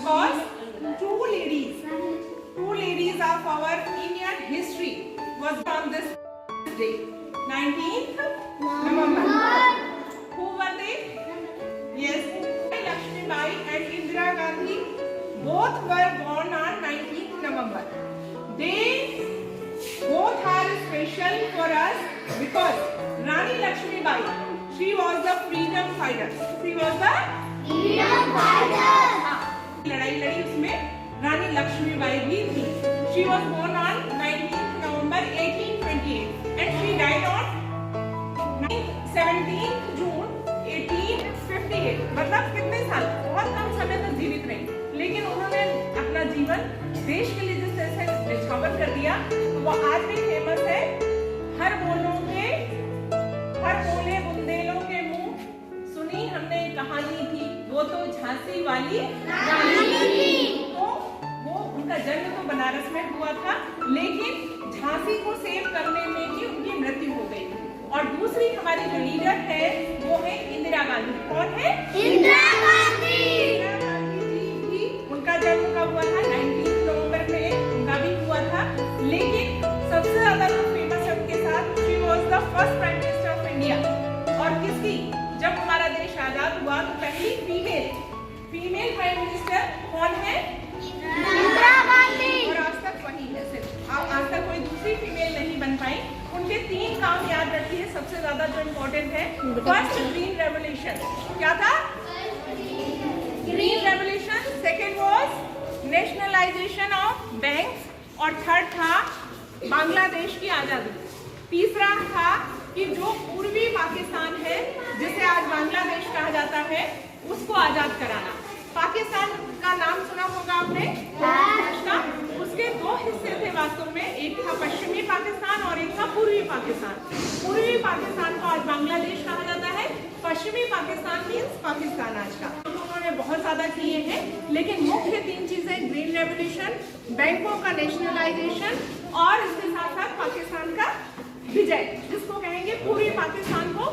because two ladies of our Indian history was on this day, 19th November. Who were they? Yes, Lakshmi Bai and Indira Gandhi both were born on 19th November. They both are special for us because Rani Lakshmi Bai, she was the freedom fighter. She was the freedom fighter. लड़ाई लड़ी उसमें रानी लक्ष्मी बाई भी थी. She was born on 19th November 1828 and she died on 17th June 1858. मतलब कितने साल, बहुत कम समय तक जीवित रही, लेकिन उन्होंने अपना जीवन देश के लिए जिस तरह से निछावर कर दिया वो आज भी फेमस है. हर बोले बुंदेलों के मुंह सुनी हमने कहानी थी, वो तो झांसी वाली रानी थी. तो वो उनका जन्म तो बनारस में हुआ था, लेकिन झांसी को सेव करने में ही उनकी मृत्यु हो गई. और दूसरी हमारी जो लीडर है वो है इंदिरा गांधी. कौन है? इंदिरा गांधी. इंदिरा गांधी जी भी, उनका जन्म कब हुआ था? 19 नवंबर में उनका भी हुआ था. लेकिन सबसे ज्यादा जो फेमस है उनके साथ, she was the first prime minister of India. और किसकी? जब हमारा देश आजाद हुआ तो पहली फीमेल प्राइम मिनिस्टर कौन है? इंदिरा गांधी. और आज तक वही है सिर्फ. आज तक कोई दूसरी फीमेल नहीं बन पाई. उनके 3 काम याद रखिए सबसे ज्यादा जो इम्पोर्टेंट है. First, green revolution. क्या था? Green revolution. Second was nationalisation of banks. और थर्ड था बांग्लादेश की आजादी. तीसरा था कि जो पूर्वी पाकिस्तान है, जिसे आज बांग्लादेश कहा जाता है, उसको आजाद कराना. पाकिस्तान का नाम सुना होगा आपने. उसके 2 हिस्से थे वास्तव में. एक था पश्चिमी पाकिस्तान और एक था पूर्वी पाकिस्तान. पूर्वी पाकिस्तान को आज बांग्लादेश कहा जाता है. पश्चिमी पाकिस्तान मीन्स पाकिस्तान आज का. उन्होंने बहुत ज्यादा किए हैं, लेकिन मुख्य 3 चीजें, ग्रीन रेवोल्यूशन, बैंकों का नेशनलाइजेशन और इसके साथ साथ पाकिस्तान का विजय, जिसको कहेंगे पूर्वी पाकिस्तान को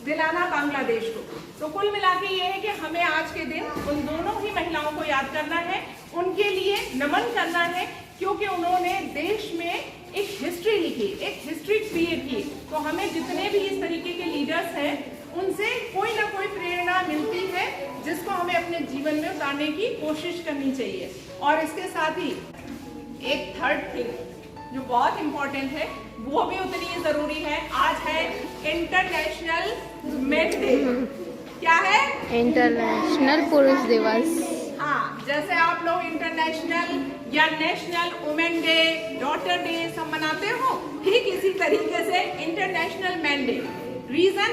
दिलाना बांग्लादेश को. तो कुल मिला के ये है कि हमें आज के दिन उन दोनों ही महिलाओं को याद करना है, उनके लिए नमन करना है, क्योंकि उन्होंने देश में एक हिस्ट्री लिखी, एक हिस्ट्री क्रिएट की. तो हमें जितने भी इस तरीके के लीडर्स हैं, उनसे कोई ना कोई प्रेरणा मिलती है, जिसको हमें अपने जीवन में उतारने की कोशिश करनी चाहिए. और इसके साथ ही एक थर्ड थिंग जो बहुत इंपॉर्टेंट है, वो भी उतनी ही जरूरी है. आज है इंटरनेशनल मेन डे. क्या है? इंटरनेशनल पुरुष दिवस. हाँ, जैसे आप लोग इंटरनेशनल या national women day, daughter day सब मनाते हो, ठीक इसी तरीके से इंटरनेशनल मैन डे. रीजन,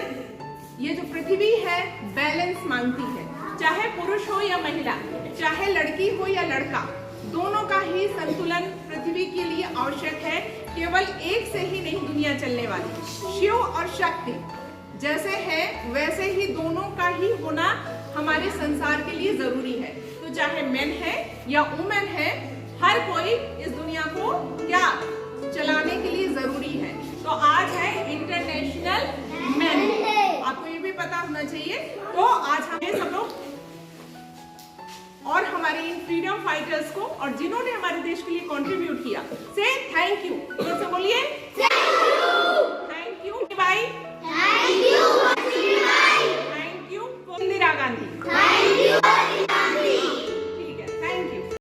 ये जो पृथ्वी है बैलेंस मांगती है. चाहे पुरुष हो या महिला, चाहे लड़की हो या लड़का, दोनों का ही संतुलन पृथ्वी के लिए आवश्यक है. केवल एक से ही नहीं दुनिया चलने वाली. शिव और शक्ति जैसे है वैसे ही दोनों का ही होना हमारे संसार के लिए जरूरी है. तो चाहे मेन है या वुमेन है, हर कोई इस दुनिया को क्या चलाने के लिए जरूरी है. तो आज है इंटरनेशनल मेन डे. आपको ये भी पता होना चाहिए. तो आज हमें सब लोग और हमारे इन फ्रीडम फाइटर्स को, और जिन्होंने हमारे देश के लिए कंट्रीब्यूट किया, से थैंक यू. तो बोलिए